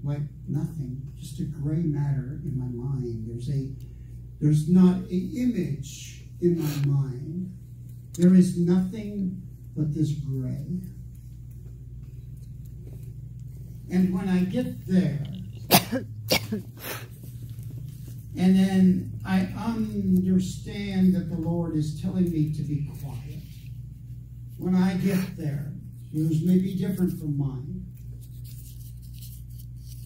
like nothing, just a gray matter in my mind. There's not an image in my mind. There is nothing but this gray. And when I get there, and then I understand that the Lord is telling me to be quiet. When I get there, yours may be different from mine.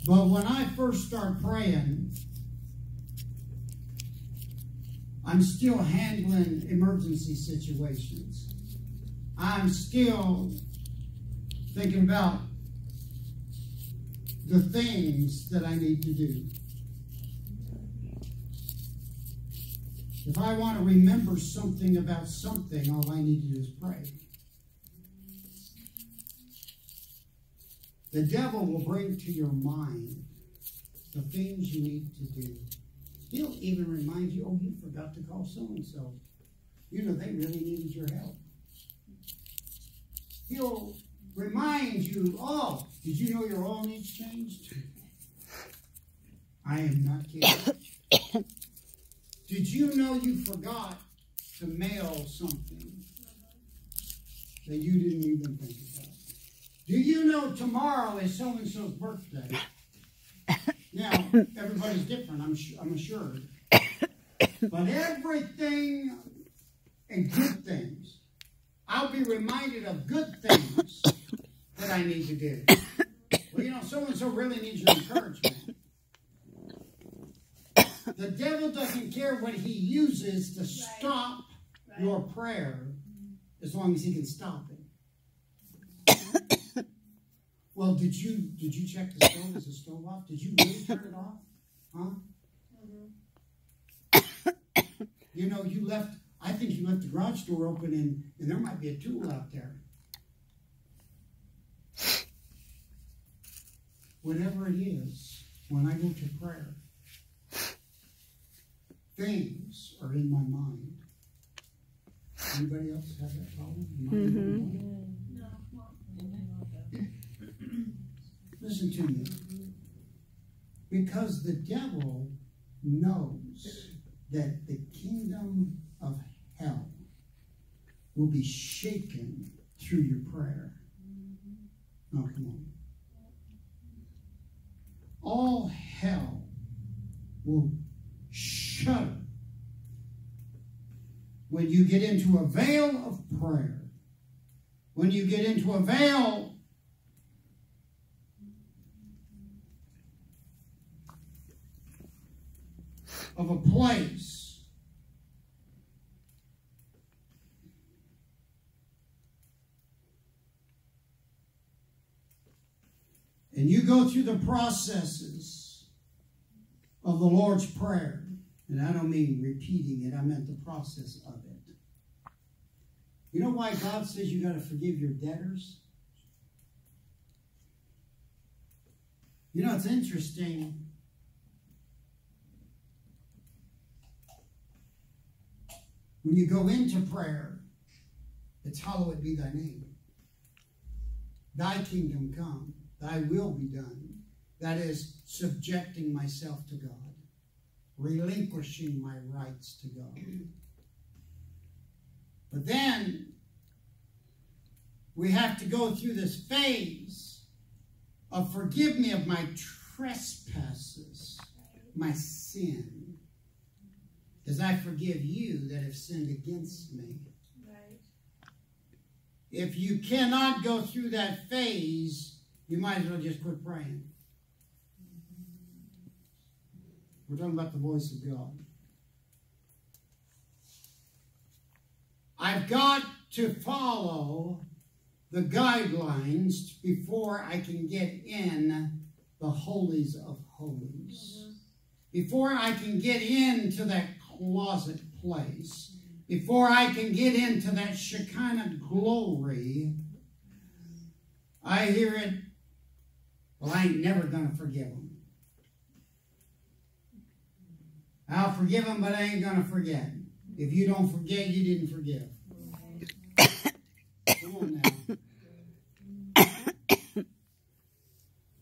But when I first start praying, I'm still handling emergency situations. I'm still thinking about the things that I need to do. If I want to remember something about something, all I need to do is pray. The devil will bring to your mind the things you need to do. He'll even remind you, oh, you forgot to call so-and-so. You know, they really needed your help. He'll remind you, oh, did you know your oil needs changed? I am not kidding. Did you know you forgot to mail something that you didn't even think about? Do you know tomorrow is so-and-so's birthday? Now, everybody's different, I'm assured. But everything and good things, I'll be reminded of good things that I need to do. Well, you know, so-and-so really needs your encouragement. The devil doesn't care what he uses to stop your prayer as long as he can stop it. Well, did you check the stove? Is the stove off? Did you really turn it off? Huh? You know, I think you left the garage door open and there might be a tool out there. Whatever it is, when I go to prayer, things are in my mind. Anybody else have that problem? Listen to me. Because the devil knows that the kingdom of hell will be shaken through your prayer. Oh, come on. All hell will shudder when you get into a veil of prayer. When you get into a veil of a place and you go through the processes of the Lord's Prayer, and I don't mean repeating it, I meant the process of it. You know why God says you got to forgive your debtors? You know, it's interesting. When you go into prayer, it's hallowed be thy name. Thy kingdom come, thy will be done. That is, subjecting myself to God, relinquishing my rights to God. But then, we have to go through this phase of forgive me of my trespasses, my sin, as I forgive you that have sinned against me. Right. If you cannot go through that phase, you might as well just quit praying. We're talking about the voice of God. I've got to follow the guidelines before I can get in the holies of holies. Before I can get into that closet place, before I can get into that Shekinah glory, I hear it, well, I ain't never going to forgive them. I'll forgive them, but I ain't going to forget. If you don't forget, you didn't forgive. Come on now.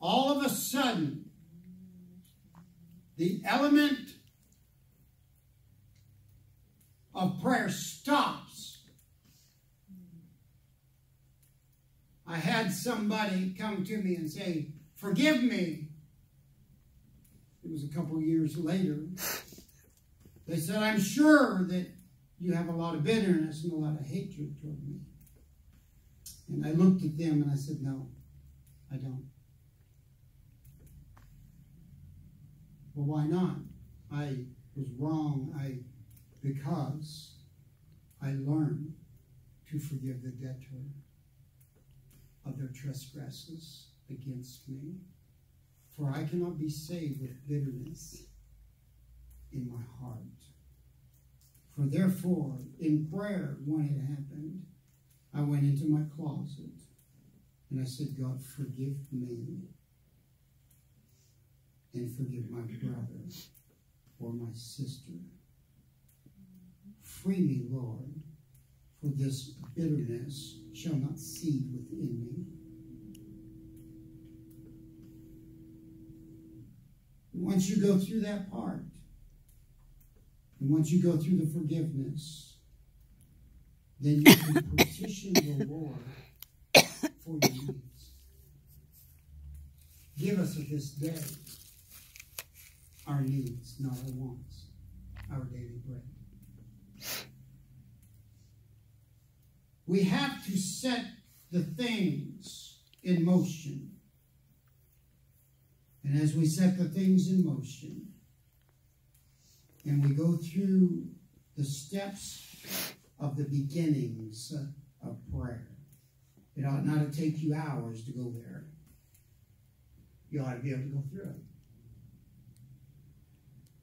All of a sudden, the element of prayer stops. I had somebody come to me and say, "Forgive me." It was a couple of years later. They said, "I'm sure that you have a lot of bitterness and a lot of hatred toward me." And I looked at them and I said, "No, I don't." Well, why not? I was wrong. Because I learned to forgive the debtor of their trespasses against me. For I cannot be saved with bitterness in my heart. For therefore, in prayer, when it happened, I went into my closet and I said, "God, forgive me and forgive my brother or my sister. Free me, Lord, for this bitterness shall not seed within me." Once you go through that part, and once you go through the forgiveness, then you can petition the Lord for your needs. Give us of this day our needs, not our wants, our daily bread. We have to set the things in motion. And as we set the things in motion, and we go through the steps of the beginnings of prayer, it ought not to take you hours to go there. You ought to be able to go through it.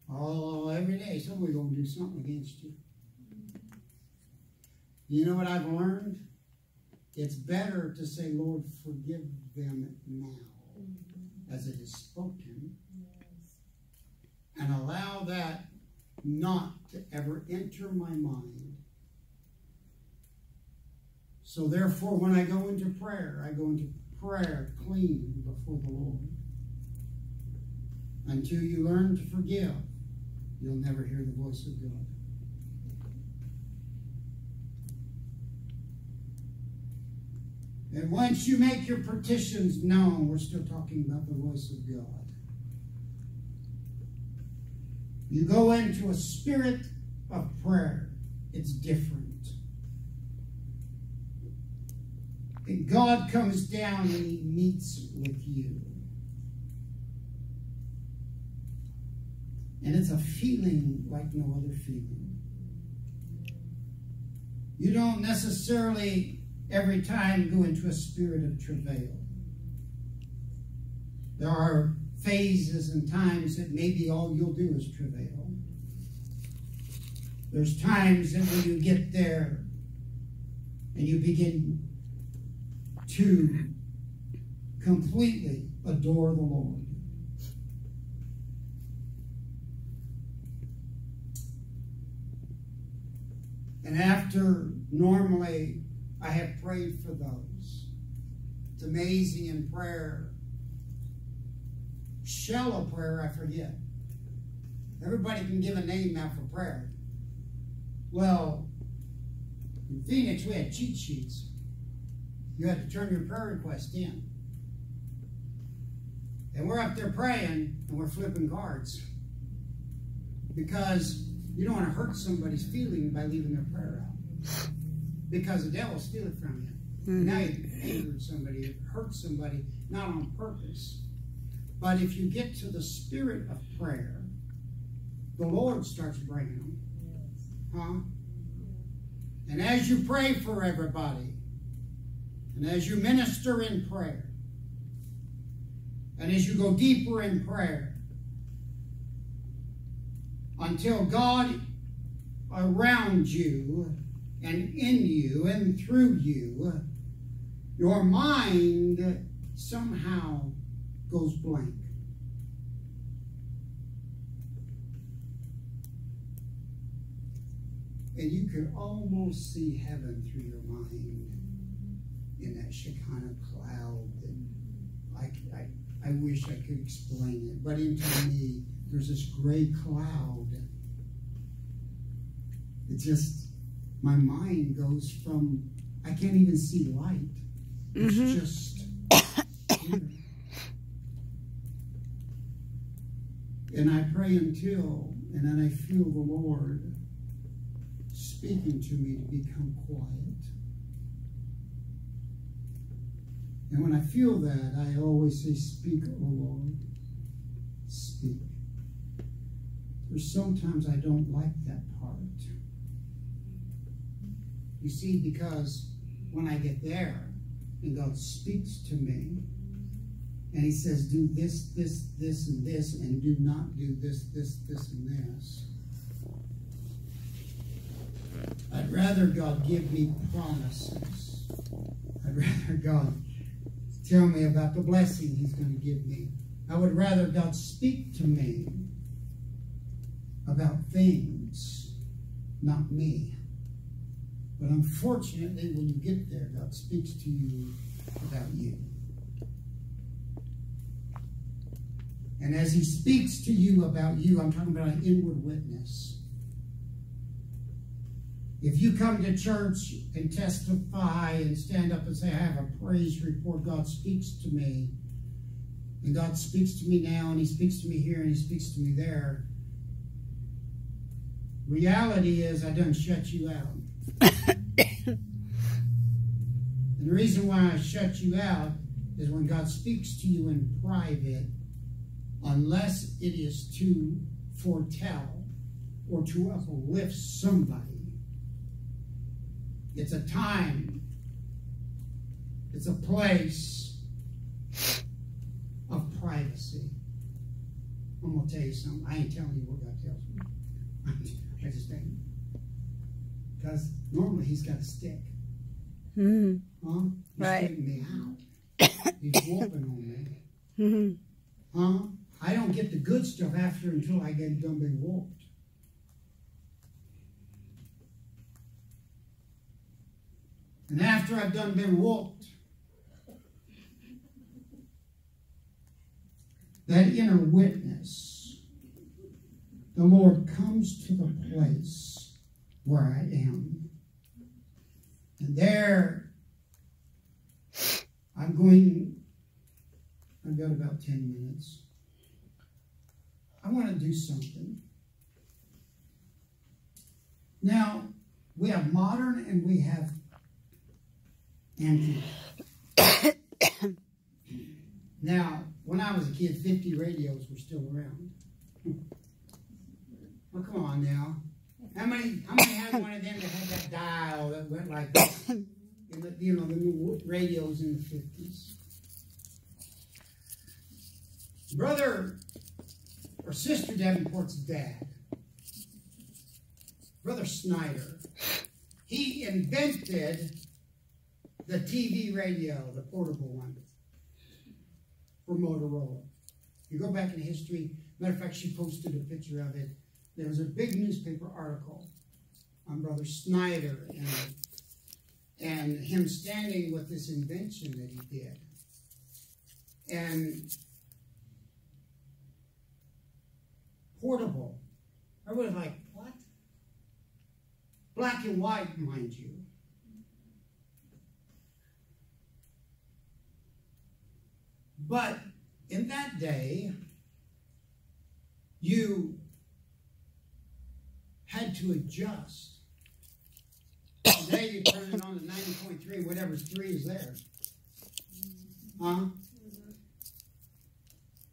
Oh, every day somebody's going to do something against you. You know what I've learned? It's better to say, "Lord, forgive them now," as it is spoken, and allow that not to ever enter my mind. So therefore, when I go into prayer clean before the Lord. Until you learn to forgive, you'll never hear the voice of God. And once you make your petitions known, we're still talking about the voice of God. You go into a spirit of prayer. It's different. And God comes down and He meets with you. And it's a feeling like no other feeling. You don't necessarily every time go into a spirit of travail. There are phases and times that maybe all you'll do is travail. There's times that when you get there and you begin to completely adore the Lord. And after normally I have prayed for those. It's amazing in prayer. Shallow prayer, I forget. Everybody can give a name now for prayer. Well, in Phoenix, we had cheat sheets. You had to turn your prayer request in. And we're up there praying, and we're flipping cards. Because you don't want to hurt somebody's feeling by leaving their prayer out. Because the devil will steal it from you. Mm-hmm. Now you angered somebody, hurt somebody, not on purpose. But if you get to the spirit of prayer, the Lord starts bringing them. Huh? And as you pray for everybody, and as you minister in prayer, and as you go deeper in prayer, until God around you and in you and through you, your mind somehow goes blank. And you can almost see heaven through your mind in that Shekinah cloud. That I wish I could explain it, but into me, there's this gray cloud. It just, my mind goes from, I can't even see light. It's just here. And I pray until, and then I feel the Lord speaking to me to become quiet. And when I feel that, I always say, speak, O Lord, speak. There's sometimes I don't like that part. You see, because when I get there, and God speaks to me, and he says, do this, this, this, and this, and do not do this, this, this, and this. I'd rather God give me promises. I'd rather God tell me about the blessing he's going to give me. I would rather God speak to me about things, not me. But unfortunately, when you get there, God speaks to you about you. And as he speaks to you about you, I'm talking about an inward witness. If you come to church and testify and stand up and say, I have a praise report, God speaks to me, and God speaks to me now, and he speaks to me here, and he speaks to me there, reality is I done shut you out. And the reason why I shut you out is when God speaks to you in private, unless it is to foretell or to uplift somebody, it's a time, it's a place of privacy. I'm going to tell you something. I ain't telling you what God tells me. I just ain't. Because normally he's got a stick. He's taking me out. He's whooping on me. I don't get the good stuff after until I get done being whooped. And after I've done been whooped, that inner witness, the Lord comes to the place where I am. And there, I've got about 10 minutes. I want to do something. Now, we have modern and we have antique. Now, when I was a kid, 50 radios were still around. Well, come on now. How many had one of them that had that dial that went like this? You know, the new radios in the 50s. Brother or Sister Davenport's dad, Brother Snyder, he invented the TV radio, the portable one, for Motorola. You go back in history, matter of fact, she posted a picture of it. There was a big newspaper article on Brother Snyder and him standing with this invention that he did. And portable. I was like, what? Black and white, mind you. But in that day, you had to adjust. Today you turn it on to 90.3, whatever's 3 is there.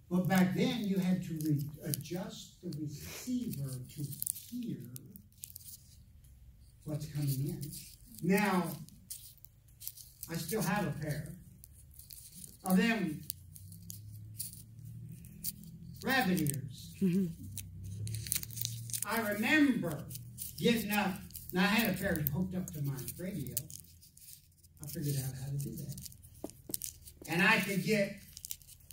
But back then you had to adjust the receiver to hear what's coming in. Now, I still have a pair of them rabbit ears. I remember getting up. Now, I had a pair hooked up to my radio. I figured out how to do that. And I could get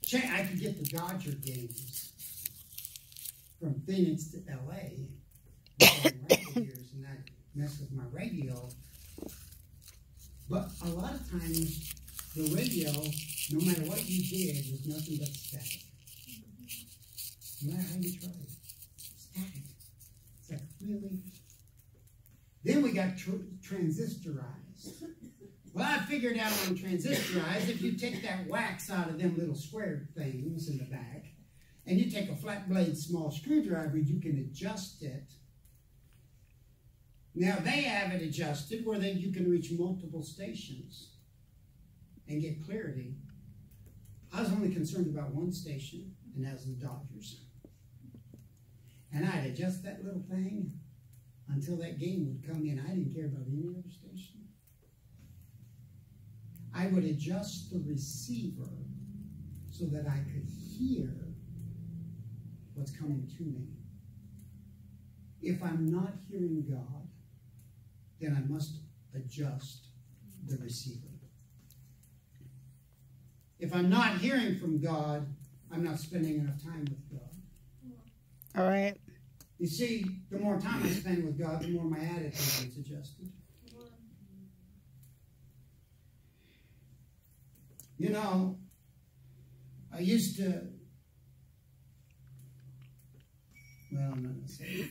the Dodger games from Phoenix to L.A. with rabbit ears, and I'd mess with my radio. But a lot of times, the radio, no matter what you did, was nothing but static. No matter how you tried. Static. It's like, really? Then we got transistorized. Well, I figured out on transistorized, if you take that wax out of them little square things in the back, and you take a flat blade small screwdriver, you can adjust it. Now, they have it adjusted where then you can reach multiple stations and get clarity. I was only concerned about one station, and that was the Dodgers. And I'd adjust that little thing until that game would come in. I didn't care about any other station. I would adjust the receiver so that I could hear what's coming to me. If I'm not hearing God, then I must adjust the receiver. If I'm not hearing from God, I'm not spending enough time with God. All right. You see, the more time I spend with God, the more my attitude gets adjusted. You know, I used to, well, I'm not going to say it.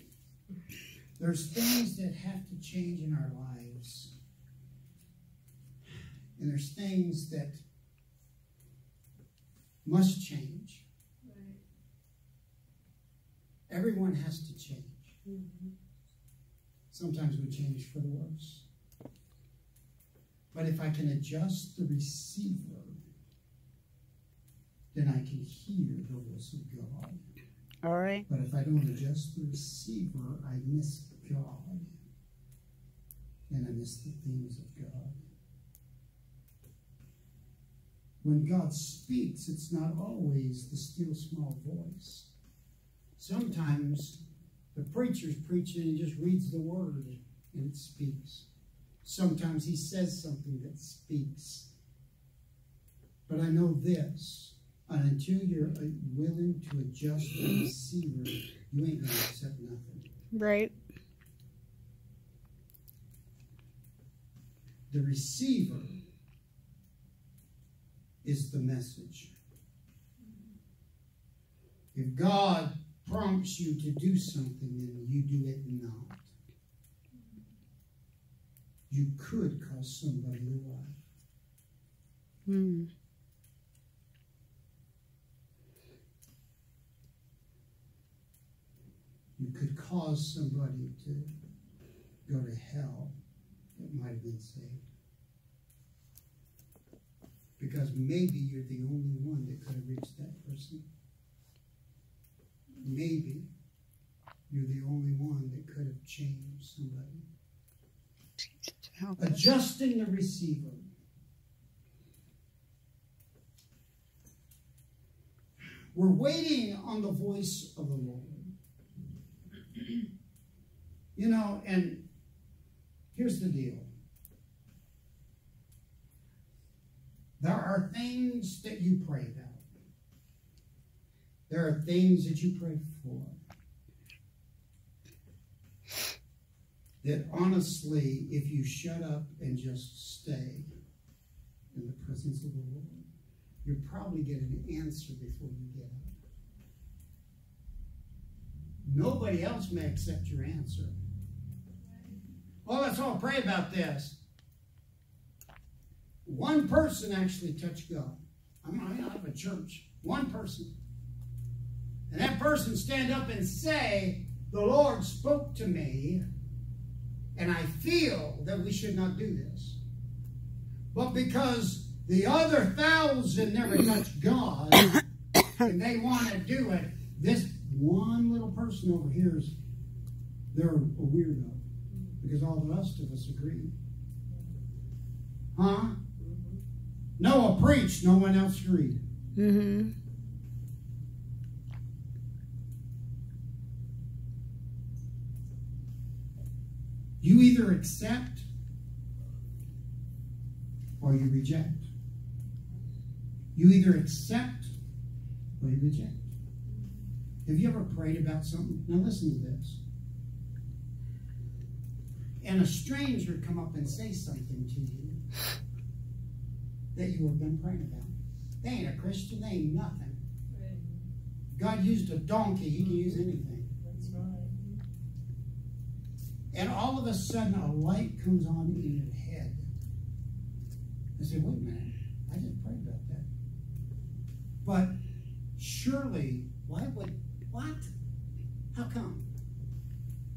There's things that have to change in our lives. And there's things that must change. Right. Everyone has to change. Mm-hmm. Sometimes we change for the worse. But if I can adjust the receiver, then I can hear the voice of God. All right. But if I don't adjust the receiver, I miss God. And I miss the things of God. When God speaks, it's not always the still small voice. Sometimes the preacher's preaching and just reads the word and it speaks. Sometimes he says something that speaks. But I know this, and until you're willing to adjust the receiver, you ain't going to accept nothing. Right. The receiver is the message. If God prompts you to do something, then you do it not. You could cost somebody their life. Hmm. You could cause somebody to go to hell that might have been saved. Because maybe you're the only one that could have reached that person. Maybe you're the only one that could have changed somebody. Adjusting the receiver. We're waiting on the voice of the Lord. You know, and here's the deal. There are things that you pray about. There are things that you pray for. That honestly, if you shut up and just stay in the presence of the Lord, you'll probably get an answer before you get up. Nobody else may accept your answer. Well, let's all pray about this. One person actually touched God. I mean, out of a church. One person. And that person stand up and say, the Lord spoke to me, and I feel that we should not do this. But because the other 1,000 never touched God, and they want to do it, this one little person over here they're a weirdo. Because all the rest of us agree. Huh? Noah preached, no one else agreed. Mm-hmm. You either accept or you reject. You either accept or you reject. Have you ever prayed about something? Now listen to this. And a stranger come up and say something to you that you have been praying about. They ain't a Christian. They ain't nothing. God used a donkey. He can use anything. That's right. And all of a sudden, a light comes on in your head. I say, wait a minute. I just prayed about that. But surely, what? How come?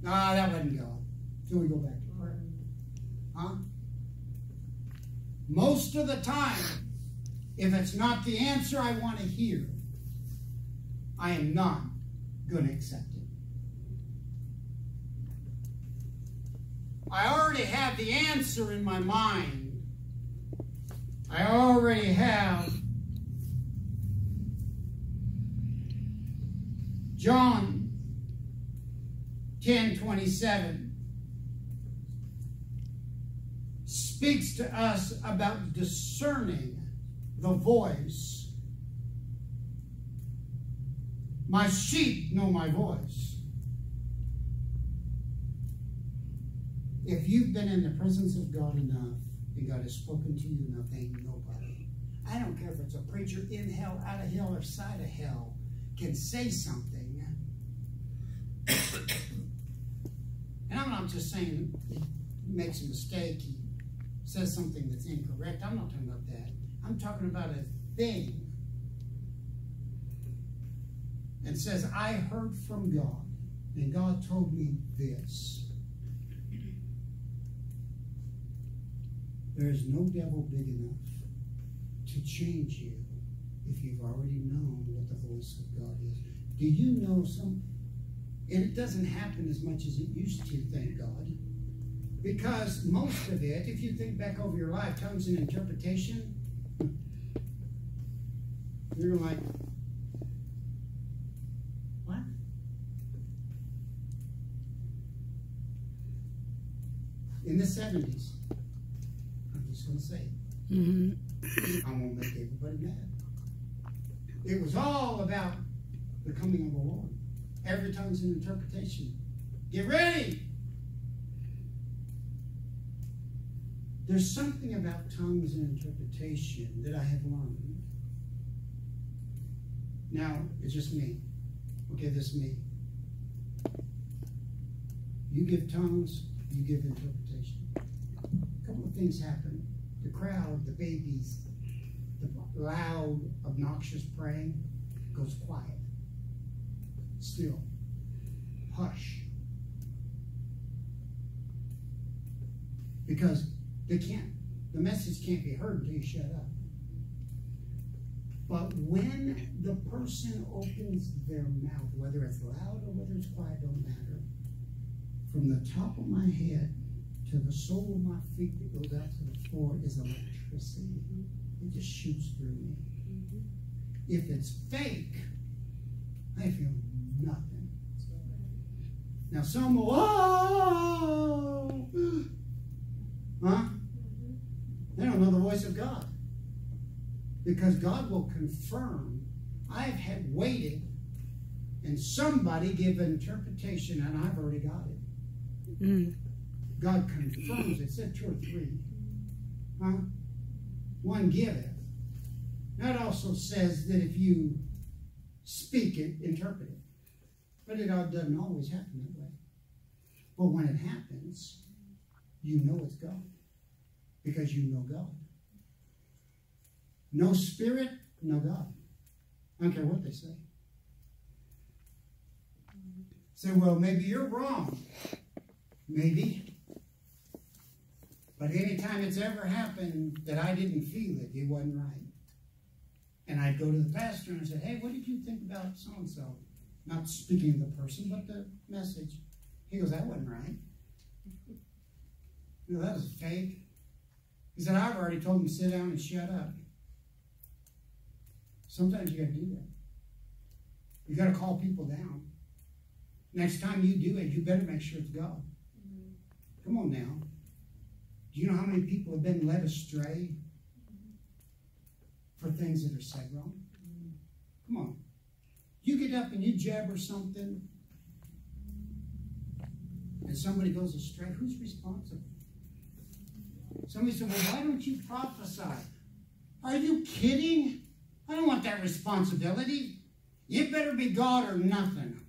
No, that wasn't God. So we go back to prayer. Huh? Most of the time, if it's not the answer I want to hear, I am not going to accept it. I already have the answer in my mind. I already have John 10:27 speaks to us about discerning the voice. My sheep know my voice. If you've been in the presence of God enough, and God has spoken to you enough, ain't nobody, I don't care if it's a preacher in hell, out of hell, or side of hell, can say something. And I'm not just saying he makes a mistake, he says something that's incorrect. I'm not talking about that. I'm talking about a thing. And says, I heard from God, and God told me this. There is no devil big enough to change you if you've already known what the voice of God is. Do you know some? And it doesn't happen as much as it used to, thank God. Because most of it, if you think back over your life, tongues and interpretation, you're like, what? In the 70s, I'm just going to say it. I won't make everybody mad. It was all about the coming of the Lord. Every tongue's an interpretation. Get ready! There's something about tongues and interpretation that I have learned. Now, it's just me. Okay, this is me. You give tongues, you give interpretation. A couple of things happen. The crowd, the babies, the loud, obnoxious praying goes quiet. Still. Hush. Because the message can't be heard until you shut up. But when the person opens their mouth, whether it's loud or whether it's quiet, don't matter. From the top of my head to the sole of my feet that goes out to the floor is electricity. It just shoots through me. If it's fake, I feel nothing. Now some will, oh, huh? They don't know the voice of God. Because God will confirm. I've had waited and somebody give an interpretation and I've already got it. God confirms it. It said 2 or 3. Huh? One giveth. That also says that if you speak it, interpret it. But it doesn't always happen that way. But when it happens, you know it's God. Because you know God. No spirit, no God. I don't care what they say. Say, well, maybe you're wrong. Maybe. But anytime it's ever happened that I didn't feel it, it wasn't right. And I'd go to the pastor and I said, hey, what did you think about so-and-so? Not speaking of the person, but the message. He goes, that wasn't right. You know, that was fake. He said, I've already told him to sit down and shut up. Sometimes you got to do that. You got to call people down. Next time you do it, you better make sure it's God. Come on now. Do you know how many people have been led astray for things that are said wrong? Come on. You get up and you jabber something and somebody goes astray. Who's responsible? Somebody said, well, why don't you prophesy? Are you kidding? I don't want that responsibility. It better be God or nothing.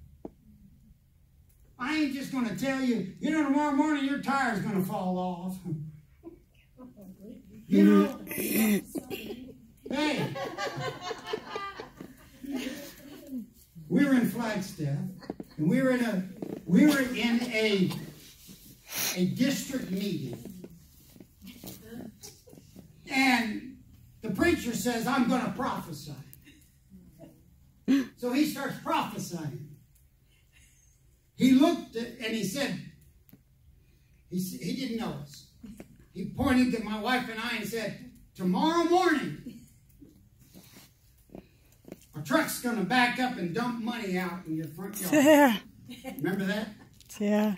I ain't just going to tell you, tomorrow morning your tire's going to fall off. Hey, we were in Flagstaff, and we were in a district meeting, and the preacher says, "I'm going to prophesy." So he starts prophesying. He looked at, and he said, he didn't know us. He pointed to my wife and I and said, "Tomorrow morning, a truck's going to back up and dump money out in your front yard." Yeah. Remember that? Yeah.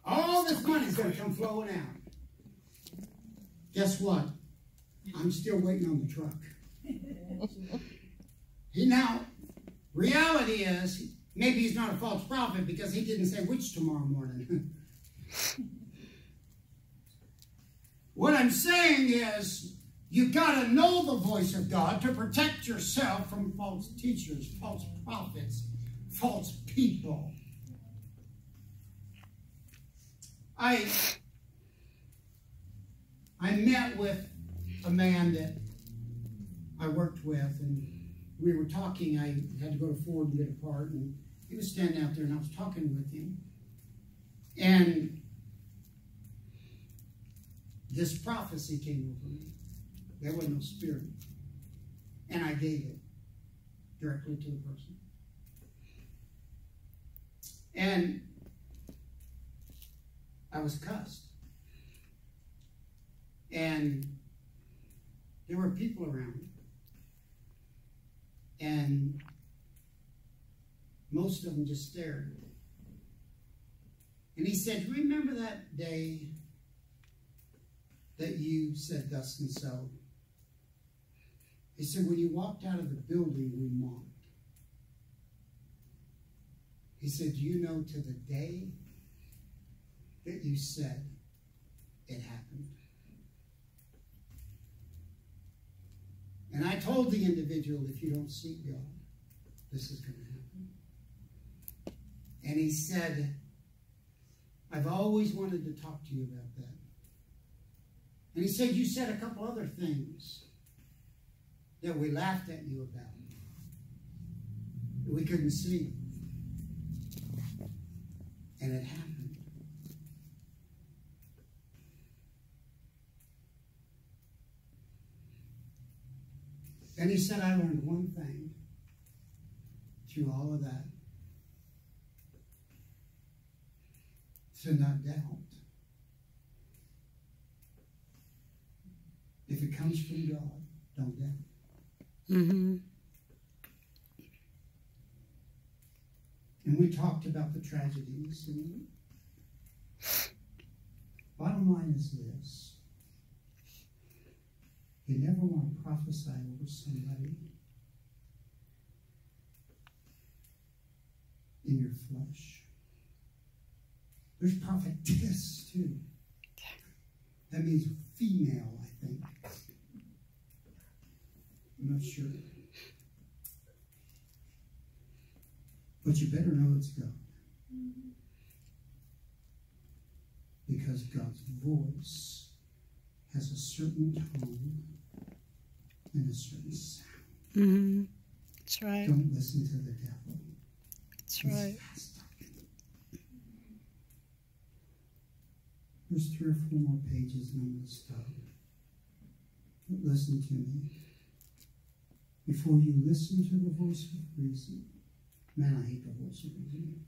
All this money's going to come flowing out. Guess what? I'm still waiting on the truck. Now, reality is, maybe he's not a false prophet because he didn't say which tomorrow morning. What I'm saying is, you've got to know the voice of God to protect yourself from false teachers, false prophets, false people. I met with a man that I worked with, and we were talking. I had to go to Ford and get a part, and he was standing out there, and I was talking with him. And this prophecy came over me. There was no spirit. And I gave it directly to the person. And I was cussed. And there were people around me. And most of them just stared. And he said, "Remember that day that you said thus and so?" He said, "When you walked out of the building, we mocked." He said, "Do you know to the day that you said it happened?" And I told the individual, if you don't seek God, this is going to happen. And he said, "I've always wanted to talk to you about that." And he said, "You said a couple other things that we laughed at you about, that we couldn't see. And it happened." And he said, "I learned one thing through all of that. To not doubt. If it comes from God, don't doubt." Mm-hmm. And we talked about the tragedies. And bottom line is this. You never want to prophesy over somebody in your flesh. There's prophetess too. That means female, I think. I'm not sure. But you better know it's God. Because God's voice has a certain tone and a certain sound. Mm-hmm. That's right. Don't listen to the devil. That's right. There's 3 or 4 more pages and I'm going to stop. But listen to me. Before you listen to the voice of reason, man, I hate the voice of reason.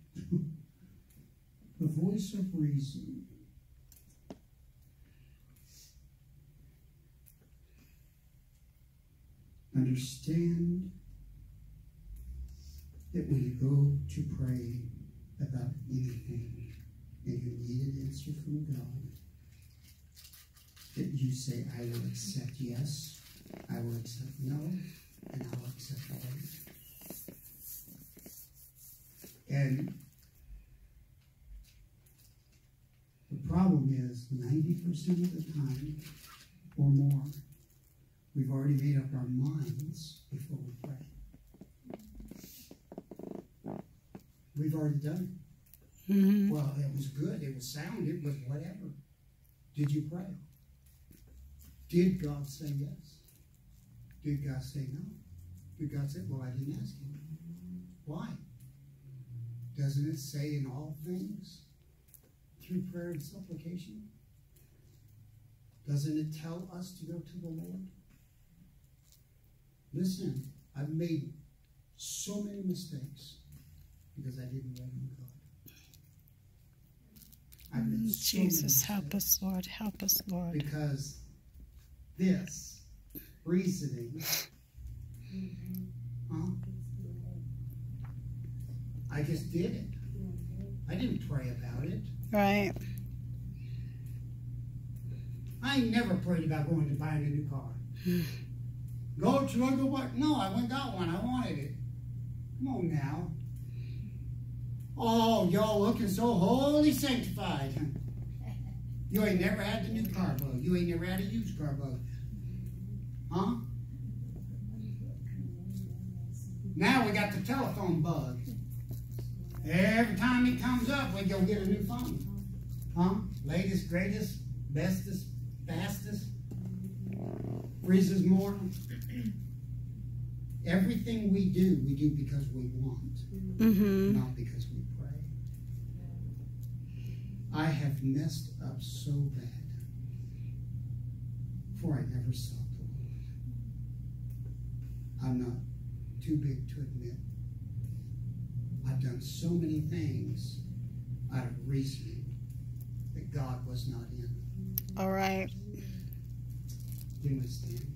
The voice of reason understand that when you go to pray about anything and you need an answer from God, that you say, "I will accept yes, I will accept no, and I will accept wait." And the problem is 90% of the time or more. We've already made up our minds before we pray. We've already done it. Mm-hmm. Well, it was good, it was sound, it was whatever. Did you pray? Did God say yes? Did God say no? Did God say, well, I didn't ask him? Why? Doesn't it say in all things through prayer and supplication? Doesn't it tell us to go to the Lord? Listen, I've made so many mistakes because I didn't wait on God. I've made so many Jesus, mistakes help us, Lord. Help us, Lord. because this reasoning, I just did it. I didn't pray about it. Right. I ain't never prayed about going to buying a new car. God, should I go buy? No, I went and got one. I wanted it. Come on now. Oh, y'all looking so holy sanctified. You ain't never had the new car bug. You ain't never had a used car bug. Huh? Now we got the telephone bug. Every time it comes up, we go get a new phone. Huh? Latest, greatest, bestest, fastest. Freezes more. Everything we do because we want, not because we pray. I have messed up so bad, for I never sought the Lord. I'm not too big to admit. I've done so many things out of reasoning that God was not in. All right. Didn't we stand?